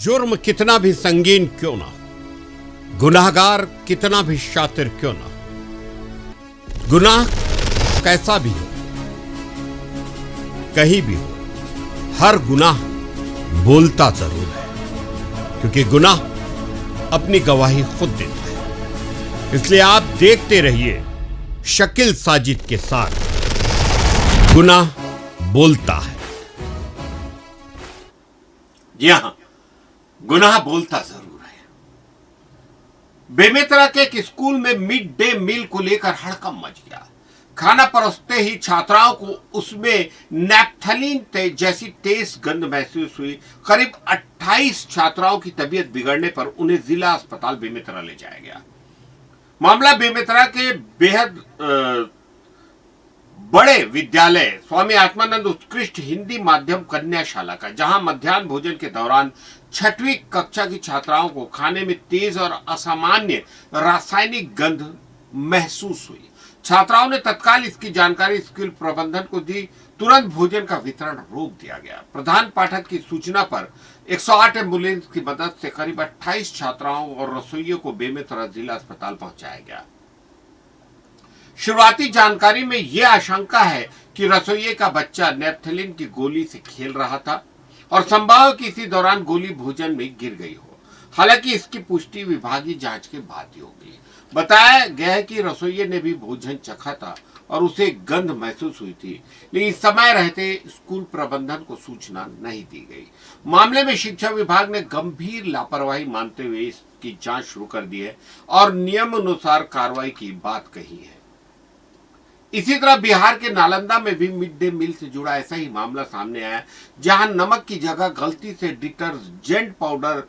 जुर्म कितना भी संगीन क्यों ना, गुनाहगार कितना भी शातिर क्यों ना, गुनाह कैसा भी हो, कहीं भी हो, हर गुनाह बोलता जरूर है, क्योंकि गुनाह अपनी गवाही खुद देता है। इसलिए आप देखते रहिए शकील साजिद के साथ गुनाह बोलता है। जी हां, गुनाह बोलता जरूर है। बेमेतरा के एक स्कूल में मिड डे मील को लेकर हड़कंप मच गया। खाना परोसते ही छात्राओं को उसमें नैप्थलीन जैसी तेज गंध महसूस हुई। करीब 28 छात्राओं की तबीयत बिगड़ने पर उन्हें जिला अस्पताल बेमेतरा ले जाया गया। मामला बेमेतरा के बेहद बड़े विद्यालय स्वामी आत्मानंद उत्कृष्ट हिंदी माध्यम कन्याशाला का, जहां मध्याह्न भोजन के दौरान 6वीं कक्षा की छात्राओं को खाने में तेज और असामान्य रासायनिक गंध महसूस हुई। छात्राओं ने तत्काल इसकी जानकारी स्कूल प्रबंधन को दी। तुरंत भोजन का वितरण रोक दिया गया। प्रधान पाठक की सूचना पर 108 एम्बुलेंस की मदद से करीब 28 छात्राओं और रसोइयों को बेमेतरा जिला अस्पताल पहुंचाया गया। शुरुआती जानकारी में यह आशंका है कि रसोइये का बच्चा नैप्थलीन की गोली से खेल रहा था और संभव कि इसी दौरान गोली भोजन में गिर गई हो। हालांकि इसकी पुष्टि विभागीय जांच के बाद ही होगी। बताया गया है कि रसोइये ने भी भोजन चखा था और उसे गंध महसूस हुई थी, लेकिन समय रहते स्कूल प्रबंधन को सूचना नहीं दी गई। मामले में शिक्षा विभाग ने गंभीर लापरवाही मानते हुए इसकी जांच शुरू कर दी है और नियम अनुसार कार्रवाई की बात कही है। इसी तरह बिहार के नालंदा में भी मिड डे मील से जुड़ा ऐसा ही मामला सामने आया, जहां नमक की जगह गलती से डिटर्जेंट पाउडर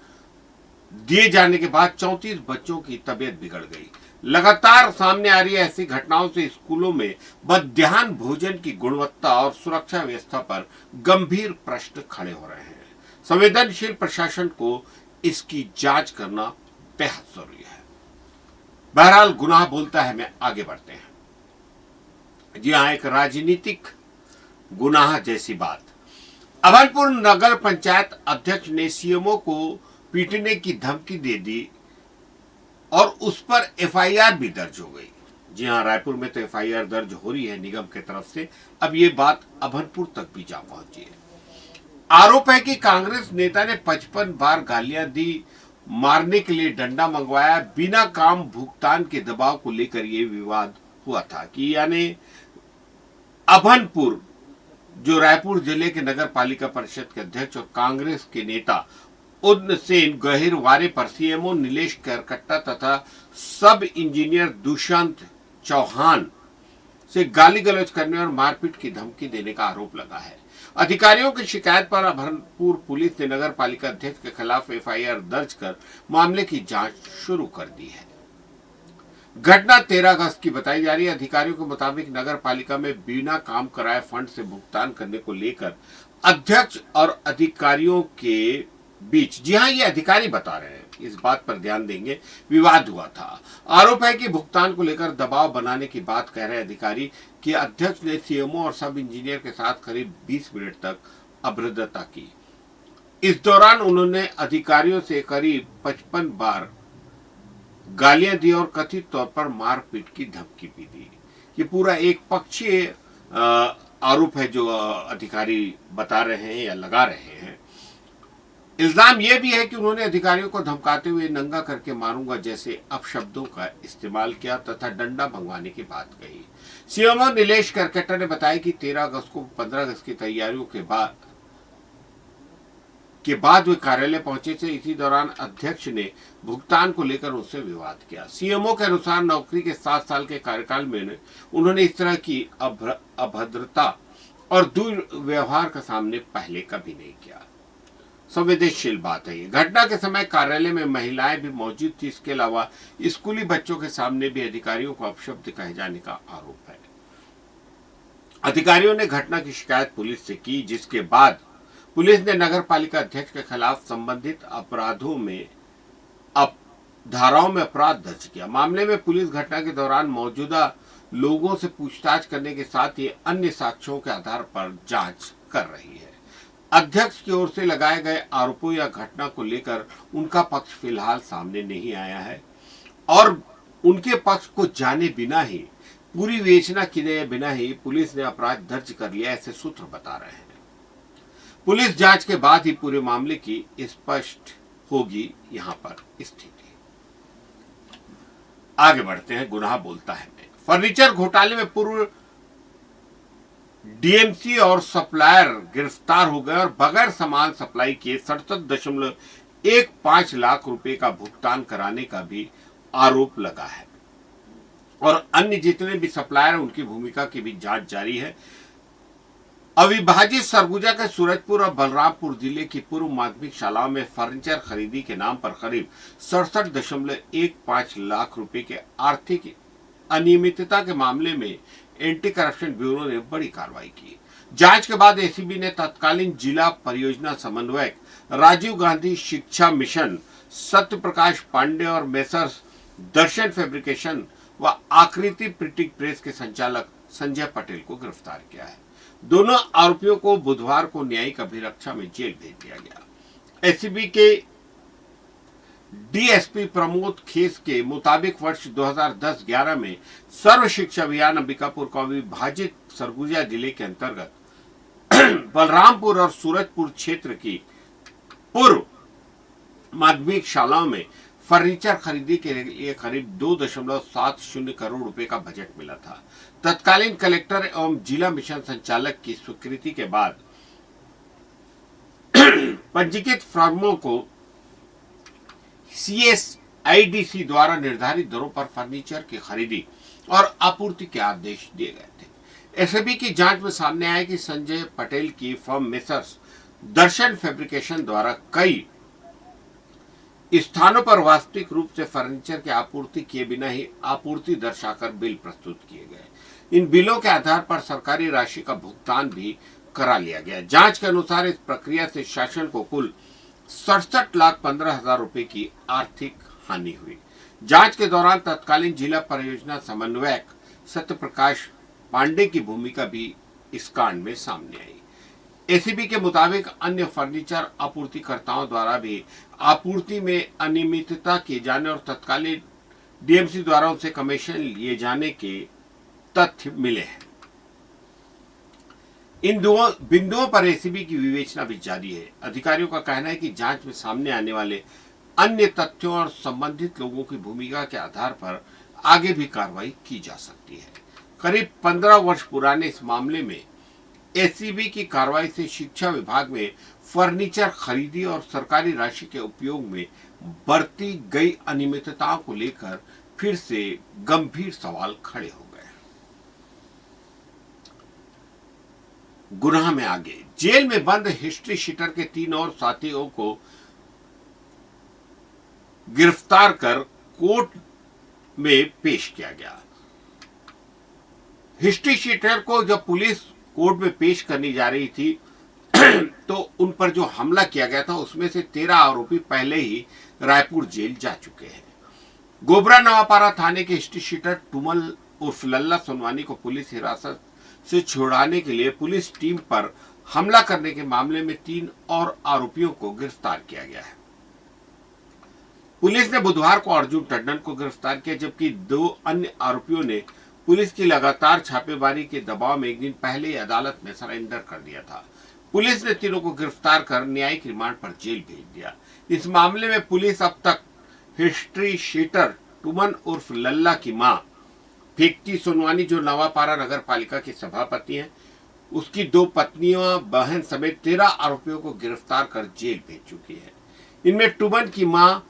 दिए जाने के बाद 34 बच्चों की तबीयत बिगड़ गई। लगातार सामने आ रही ऐसी घटनाओं से स्कूलों में मध्याह्न भोजन की गुणवत्ता और सुरक्षा व्यवस्था पर गंभीर प्रश्न खड़े हो रहे हैं। संवेदनशील प्रशासन को इसकी जांच करना बेहद जरूरी है। बहरहाल गुनाह बोलता है में आगे बढ़ते हैं। जी हाँ, एक राजनीतिक गुनाह जैसी बात। अभनपुर नगर पंचायत अध्यक्ष ने सीएमओ को पीटने की धमकी दे दी और उस पर एफआईआर भी दर्ज हो गई। जी हाँ, रायपुर में तो एफआईआर दर्ज हो रही है निगम की तरफ से। अब ये बात अभनपुर तक भी जा पहुंची है। आरोप है कि कांग्रेस नेता ने 55 बार गालियां दी, मारने के लिए डंडा मंगवाया। बिना काम भुगतान के दबाव को लेकर यह विवाद हुआ था कि यानी अभनपुर जो रायपुर जिले के नगर पालिका परिषद के अध्यक्ष और कांग्रेस के नेता उदयसेन गहिरवारे पर सीएमओ नीलेश करकट्टा तथा सब इंजीनियर दुष्यंत चौहान से गाली गलौज करने और मारपीट की धमकी देने का आरोप लगा है। अधिकारियों की शिकायत पर अभनपुर पुलिस ने नगर पालिका अध्यक्ष के खिलाफ एफआईआर दर्ज कर मामले की जांच शुरू कर दी है। घटना 13 अगस्त की बताई जा रही है। अधिकारियों के मुताबिक नगर पालिका में बिना काम कराए फंड से भुगतान करने को लेकर अध्यक्ष और अधिकारियों के बीच, जी हाँ, ये अधिकारी बता रहे हैं, इस बात पर ध्यान देंगे, विवाद हुआ था। आरोप है कि भुगतान को लेकर दबाव बनाने की बात कह रहे अधिकारी कि अध्यक्ष ने सीएमओ और सब इंजीनियर के साथ करीब 20 मिनट तक अभद्रता की। इस दौरान उन्होंने अधिकारियों से करीब 55 बार गालियां दी और कथित तौर पर मारपीट की धमकी भी दी। ये पूरा एक पक्षीय आरोप है जो अधिकारी बता रहे हैं या लगा रहे हैं। इल्जाम यह भी है कि उन्होंने अधिकारियों को धमकाते हुए नंगा करके मारूंगा जैसे अपशब्दों का इस्तेमाल किया तथा डंडा मंगवाने की बात कही। सीएमओ नीलेश करकट्टा ने बताया कि 13 अगस्त को 15 अगस्त की तैयारियों के बाद वे कार्यालय पहुंचे थे। इसी दौरान अध्यक्ष ने भुगतान को लेकर उनसे विवाद किया। सीएमओ के अनुसार नौकरी के 7 साल के कार्यकाल में उन्होंने इस तरह की अभद्रता और दुर्व्यवहार का सामने पहले कभी नहीं किया। संवेदनशील बात है ये। घटना के समय कार्यालय में महिलाएं भी मौजूद थी। इसके अलावा स्कूली बच्चों के सामने भी अधिकारियों को अपशब्द कहे जाने का आरोप है। अधिकारियों ने घटना की शिकायत पुलिस से की, जिसके बाद पुलिस ने नगर पालिका अध्यक्ष के खिलाफ संबंधित अपराधों में धाराओं में अपराध दर्ज किया। मामले में पुलिस घटना के दौरान मौजूदा लोगों से पूछताछ करने के साथ ही अन्य साक्ष्यों के आधार पर जांच कर रही है। अध्यक्ष की ओर से लगाए गए आरोपों या घटना को लेकर उनका पक्ष फिलहाल सामने नहीं आया है और उनके पक्ष को जाने बिना ही, पूरी विवेचना किए बिना ही पुलिस ने अपराध दर्ज कर लिया, ऐसे सूत्र बता रहे हैं। पुलिस जांच के बाद ही पूरे मामले की स्पष्ट होगी यहां पर स्थिति। आगे बढ़ते हैं, गुनाह बोलता है मैं। फर्नीचर घोटाले में पूर्व डीएमसी और सप्लायर गिरफ्तार हो गए और बगैर सामान सप्लाई किए 67.15 लाख रुपए का भुगतान कराने का भी आरोप लगा है और अन्य जितने भी सप्लायर उनकी भूमिका की भी जांच जारी है। अविभाजित सरगुजा के सूरजपुर और बलरामपुर जिले की पूर्व माध्यमिक शालाओं में फर्नीचर खरीदी के नाम पर करीब 67.15 लाख रुपए के आर्थिक अनियमितता के मामले में एंटी करप्शन ब्यूरो ने बड़ी कार्रवाई की। जांच के बाद एसीबी ने तत्कालीन जिला परियोजना समन्वयक राजीव गांधी शिक्षा मिशन सत्य प्रकाश पांडे और मेसर्स दर्शन फैब्रिकेशन व आकृति प्रिंटिंग प्रेस के संचालक संजय पटेल को गिरफ्तार किया है। दोनों आरोपियों को बुधवार को न्यायिक अभिरक्षा में जेल भेज दिया गया। एसीबी के डीएसपी प्रमोद खेस के मुताबिक वर्ष 2010-11 में सर्व शिक्षा अभियान अंबिकापुर को विभाजित सरगुजा जिले के अंतर्गत बलरामपुर और सूरजपुर क्षेत्र की पूर्व माध्यमिक शालाओं में फर्नीचर खरीदी के लिए करीब 2.70 करोड़ रुपए का बजट मिला था। तत्कालीन कलेक्टर एवं जिला मिशन संचालक की स्वीकृति के बाद पंजीकृत फर्मों को सीएसआईडीसी द्वारा निर्धारित दरों पर फर्नीचर की खरीदी और आपूर्ति के आदेश दिए गए थे। एसएबी की जांच में सामने आया कि संजय पटेल की फर्म मेसर्स दर्शन फैब्रिकेशन द्वारा कई स्थानों पर वास्तविक रूप से फर्नीचर की आपूर्ति किए बिना ही आपूर्ति दर्शाकर बिल प्रस्तुत किए गए। इन बिलों के आधार पर सरकारी राशि का भुगतान भी करा लिया गया। जांच के अनुसार इस प्रक्रिया से शासन को कुल 67,15,000 रुपए की आर्थिक हानि हुई। जांच के दौरान तत्कालीन जिला परियोजना समन्वयक सत्य प्रकाश पांडे की भूमिका भी इस कांड में सामने आई। एसीबी के मुताबिक अन्य फर्नीचर आपूर्तिकर्ताओं द्वारा भी आपूर्ति में अनियमितता किए जाने और तत्कालीन डीएमसी द्वारा उनसे कमीशन लिए जाने के तथ्य मिले हैं। इन दो बिंदुओं पर एसीबी की विवेचना भी जारी है। अधिकारियों का कहना है कि जांच में सामने आने वाले अन्य तथ्यों और संबंधित लोगों की भूमिका के आधार पर आगे भी कार्रवाई की जा सकती है। करीब 15 वर्ष पुराने इस मामले में एसीबी की कार्रवाई से शिक्षा विभाग में फर्नीचर खरीदी और सरकारी राशि के उपयोग में बरती गई अनियमितताओं को लेकर फिर से गंभीर सवाल खड़े हो गए। गुनाह में आगे, जेल में बंद हिस्ट्री शीटर के 3 और साथियों को गिरफ्तार कर कोर्ट में पेश किया गया। हिस्ट्री शीटर को जब पुलिस कोर्ट में पेश करनी जा रही थी तो उन पर जो हमला किया गया था उसमें से 13 आरोपी पहले ही रायपुर जेल जा चुके हैं। गोबरा नवापारा थाने के हिस्ट्री शीटर टुमल उर्फ लल्ला सोनवानी को पुलिस हिरासत से छुड़ाने के लिए पुलिस टीम पर हमला करने के मामले में 3 और आरोपियों को गिरफ्तार किया गया है। पुलिस ने बुधवार को अर्जुन टंडन को गिरफ्तार किया, जबकि 2 अन्य आरोपियों ने पुलिस की लगातार छापेमारी के दबाव में एक दिन पहले ही अदालत में सरेंडर कर दिया था। पुलिस ने तीनों को गिरफ्तार कर न्यायिक रिमांड पर जेल भेज दिया। इस मामले में पुलिस अब तक हिस्ट्री शीटर टुमन उर्फ लल्ला की मां फेक्ती सोनवानी, जो नवापारा नगर पालिका के सभापति हैं, उसकी 2 पत्नियों, बहन समेत 13 आरोपियों को गिरफ्तार कर जेल भेज चुकी है। इनमें टुमन की मां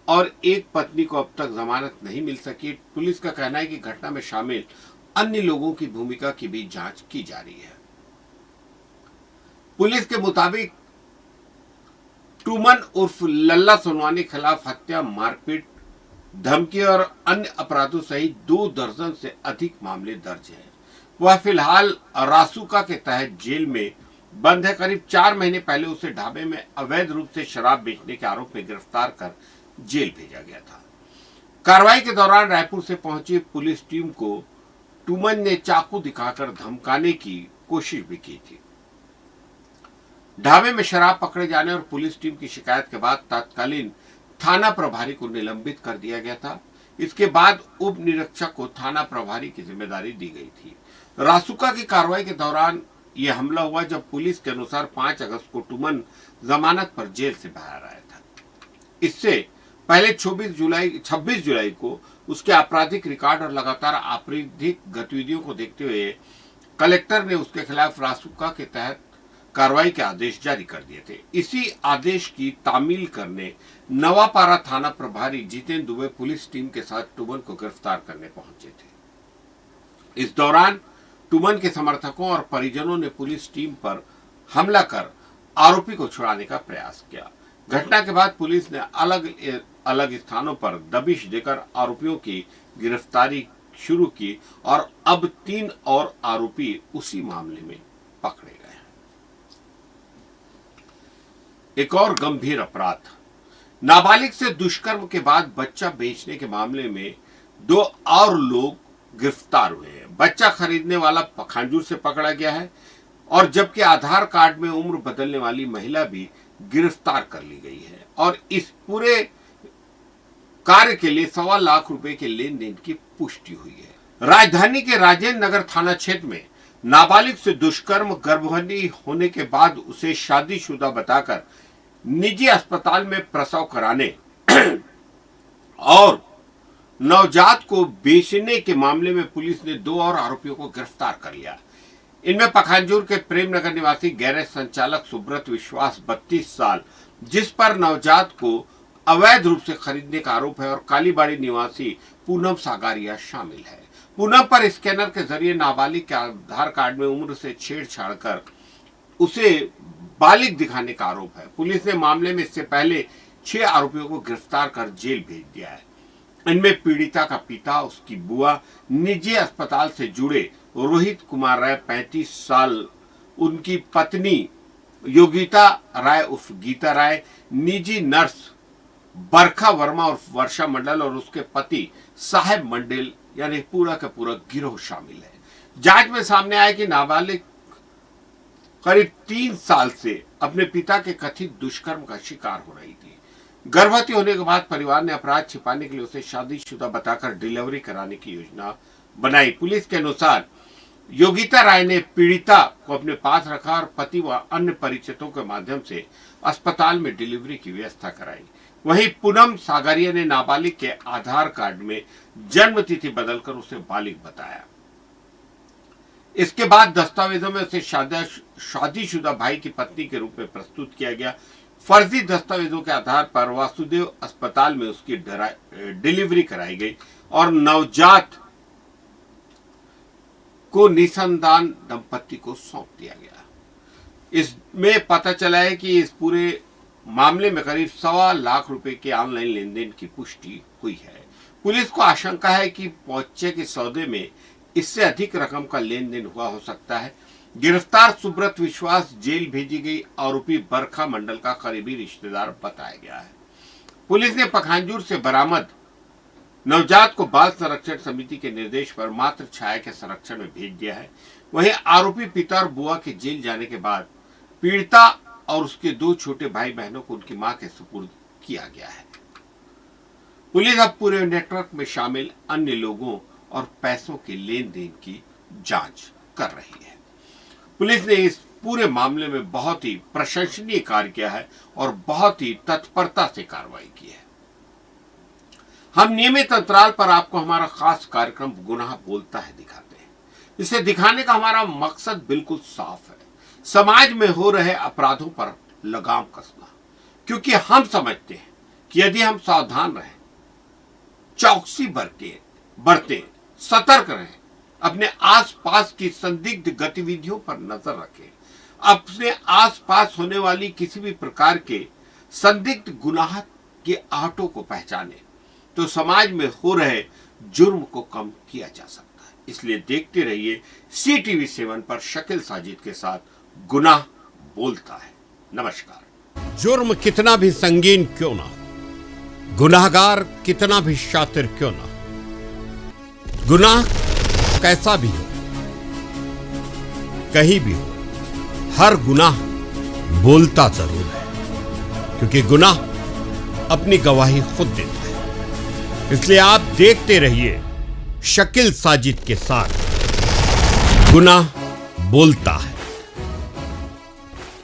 और एक पत्नी को अब तक जमानत नहीं मिल सकी। पुलिस का कहना है कि घटना में शामिल अन्य लोगों की भूमिका की भी जांच की जा रही है। पुलिस के मुताबिक टुमन उर्फ लल्ला सोनवानी के खिलाफ हत्या, मारपीट, धमकी और अन्य अपराधों सहित 2 दर्जन से अधिक मामले दर्ज हैं। वह फिलहाल रासुका के तहत जेल में बंद है। करीब 4 महीने पहले उसे ढाबे में अवैध रूप से शराब बेचने के आरोप में गिरफ्तार कर जेल भेजा गया था। कार्रवाई के दौरान रायपुर से पहुंची पुलिस टीम को टुमन ने चाकू दिखाकर धमकाने की कोशिश भी की थी। ढाबे में शराब पकड़े जाने और पुलिस टीम की शिकायत के बाद तत्कालीन थाना प्रभारी को निलंबित कर दिया गया था। इसके बाद उप निरीक्षक को थाना प्रभारी की जिम्मेदारी दी गई थी। रासुका की कार्रवाई के दौरान यह हमला हुआ जब पुलिस के अनुसार 5 अगस्त को टुमन जमानत पर जेल से बाहर आया था। इससे पहले 26 जुलाई को उसके आपराधिक रिकॉर्ड और लगातार आपराधिक गतिविधियों को देखते हुए कलेक्टर ने उसके खिलाफ रासुका के तहत कार्रवाई के आदेश जारी कर दिए थे। इसी आदेश की तामील करने नवापारा थाना प्रभारी जितेंद्र दुबे पुलिस टीम के साथ टुमन को गिरफ्तार करने पहुंचे थे। इस दौरान टुमन के समर्थकों और परिजनों ने पुलिस टीम पर हमला कर आरोपी को छुड़ाने का प्रयास किया। घटना के बाद पुलिस ने अलग अलग स्थानों पर दबिश देकर आरोपियों की गिरफ्तारी शुरू की और अब 3 और आरोपी उसी मामले में पकड़े गए। एक और गंभीर अपराध, नाबालिग से दुष्कर्म के बाद बच्चा बेचने के मामले में 2 और लोग गिरफ्तार हुए हैं। बच्चा खरीदने वाला पखांजूर से पकड़ा गया है और जबकि आधार कार्ड में उम्र बदलने वाली महिला भी गिरफ्तार कर ली गई है और इस पूरे कार्य के लिए 1.25 लाख रुपए के लेन देन की पुष्टि हुई है। राजधानी के राजेंद्र नगर थाना क्षेत्र में नाबालिग से दुष्कर्म, गर्भवती होने के बाद उसे शादीशुदा बताकर निजी अस्पताल में प्रसव कराने और नवजात को बेचने के मामले में पुलिस ने 2 और आरोपियों को गिरफ्तार कर लिया। इनमें पखांजूर के प्रेमनगर निवासी गैरेज संचालक सुब्रत विश्वास 32 साल, जिस पर नवजात को अवैध रूप से खरीदने का आरोप है, और कालीबाड़ी निवासी पूनम सागारिया शामिल है। पूनम पर स्कैनर के जरिए नाबालिग के आधार कार्ड में उम्र से छेड़छाड़ कर उसे बालिग दिखाने का आरोप है। पुलिस ने मामले में इससे पहले 6 आरोपियों को गिरफ्तार कर जेल भेज दिया है। इनमें पीड़िता का पिता, उसकी बुआ, निजी अस्पताल से जुड़े रोहित कुमार राय 35 साल, उनकी पत्नी योगिता राय उर्फ गीता राय, निजी नर्स बरखा वर्मा और वर्षा मंडल और उसके पति साहेब मंडल, यानी पूरा का पूरा गिरोह शामिल है। जांच में सामने आया कि नाबालिग करीब 3 साल से अपने पिता के कथित दुष्कर्म का शिकार हो रही थी। गर्भवती होने के बाद परिवार ने अपराध छिपाने के लिए उसे शादीशुदा बताकर डिलीवरी कराने की योजना बनाई। पुलिस के अनुसार योगिता राय ने पीड़िता को अपने पास रखा और पति व अन्य परिचितों के माध्यम से अस्पताल में डिलीवरी की व्यवस्था कराई। वहीं पूनम सागारिया ने नाबालिग के आधार कार्ड में जन्म तिथि बदलकर उसे बालिग बताया। इसके बाद दस्तावेजों में उसे शादीशुदा भाई की पत्नी के रूप में प्रस्तुत किया गया। फर्जी दस्तावेजों के आधार पर वासुदेव अस्पताल में उसकी डिलीवरी कराई गई और नवजात को निसंतान दंपति को सौंप दिया गया। इसमें पता चला है कि इस पूरे मामले में करीब 1.25 लाख रुपए के ऑनलाइन लेन देन की पुष्टि हुई है। पुलिस को आशंका है कि बच्चे के सौदे में इससे अधिक रकम का लेन देन हुआ हो सकता है। गिरफ्तार सुब्रत विश्वास जेल भेजी गई आरोपी बरखा मंडल का करीबी रिश्तेदार बताया गया है। पुलिस ने पखांजूर से बरामद नवजात को बाल संरक्षण समिति के निर्देश पर मातृ छाया के संरक्षण में भेज दिया है। वहीं आरोपी पिता और बुआ के जेल जाने के बाद पीड़िता और उसके 2 छोटे भाई बहनों को उनकी मां के सुपुर्द किया गया है। पुलिस अब पूरे नेटवर्क में शामिल अन्य लोगों और पैसों के लेन देन की जांच कर रही है। पुलिस ने इस पूरे मामले में बहुत ही प्रशंसनीय कार्य किया है और बहुत ही तत्परता से कार्रवाई की है। हम नियमित अंतराल पर आपको हमारा खास कार्यक्रम गुनाह बोलता है दिखाते हैं। इसे दिखाने का हमारा मकसद बिल्कुल साफ है, समाज में हो रहे अपराधों पर लगाम कसना, क्योंकि हम समझते हैं कि यदि हम सावधान रहें, चौकसी बरतें, सतर्क रहें, अपने आसपास की संदिग्ध गतिविधियों पर नजर रखें, अपने आसपास होने वाली किसी भी प्रकार के संदिग्ध गुनाह के आहटों को पहचाने, तो समाज में हो रहे जुर्म को कम किया जा सकता है। इसलिए देखते रहिए CTV7 पर शकील साजिद के साथ गुनाह बोलता है। नमस्कार। जुर्म कितना भी संगीन क्यों ना, गुनाहगार कितना भी शातिर क्यों ना, गुनाह कैसा भी हो, कहीं भी हो, हर गुनाह बोलता जरूर है, क्योंकि गुनाह अपनी गवाही खुद देता है। इसलिए आप देखते रहिए शकील साजिद के साथ गुनाह बोलता है।